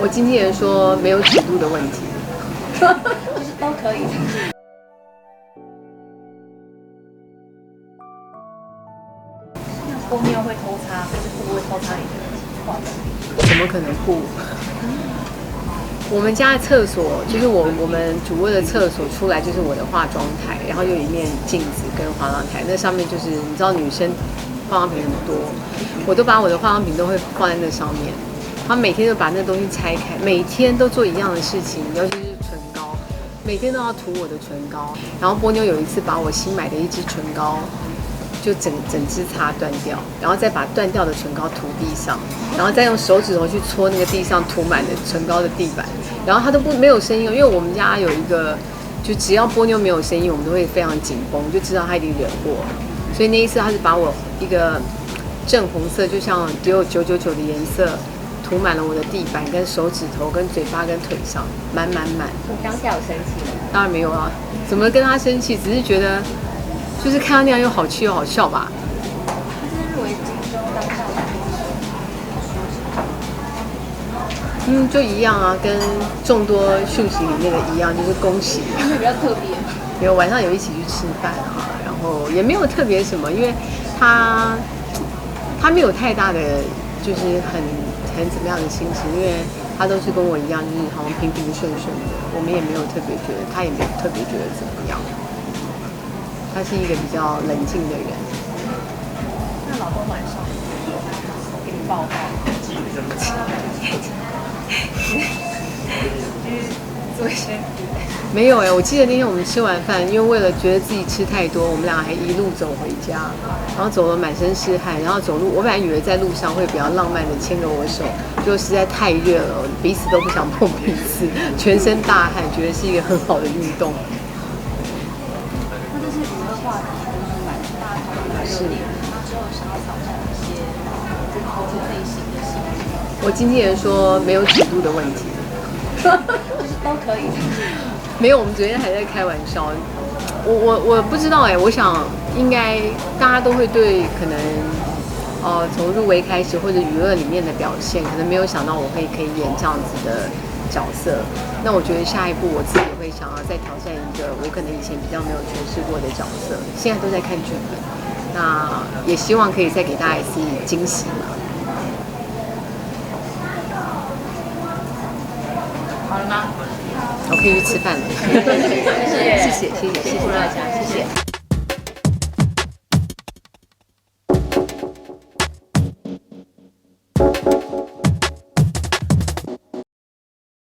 我经纪人说没有尺度的问题，就是都可以。那后面会偷擦，或是会不会偷擦你的化妆品？怎么可能不？我们家的厕所就是我们主卧的厕所出来就是我的化妆台，然后有一面镜子跟化妆台，那上面就是你知道女生化妆品很多，我都把我的化妆品都会放在那上面。他每天都把那个东西拆开，每天都做一样的事情，尤其是唇膏，每天都要涂我的唇膏。然后波妞有一次把我新买的一支唇膏就整支擦断掉，然后再把断掉的唇膏涂地上，然后再用手指头去搓那个地上涂满的唇膏的地板，然后它都没有声音，因为我们家有一个，就只要波妞没有声音，我们都会非常紧绷，就知道她一定惹过。所以那一次，她是把我一个正红色，就像只有999的颜色，涂满了我的地板、跟手指头、跟嘴巴、跟腿上，满。你当下有生气吗？当然没有啊，怎么跟她生气？只是觉得。就是看到那样又好气又好笑吧。他是入围金钟当下的就一样啊，跟众多讯息里面的一样，就是恭喜。有没有比较特别？没有，晚上有一起去吃饭啊，然后也没有特别什么，因为他没有太大的就是很怎么样的心情，因为他都是跟我一样，就是好像平顺的，我们也没有特别觉得，他也没有特别觉得怎么样。他是一个比较冷静的人。那老公晚上给你抱抱，做一些没有我记得那天我们吃完饭，因为为了觉得自己吃太多，我们俩还一路走回家，然后走了满身是汗，然后走路，我本来以为在路上会比较浪漫的牵着我手，就实在太热了，彼此都不想碰彼此，全身大汗，觉得是一个很好的运动。是。之后想要挑战一些类型的戏。我经纪人说没有尺度的问题，就是都可以。没有，我们昨天还在开玩笑。我不知道我想应该大家都会对可能从入围开始或者娱乐里面的表现，可能没有想到我可以演这样子的角色。那我觉得下一步我自己也会想要再挑战一个我可能以前比较没有诠释过的角色。现在都在看剧本，那也希望可以再给大家一次惊喜嘛。好了吗？我可以去吃饭了。谢谢大家，谢谢。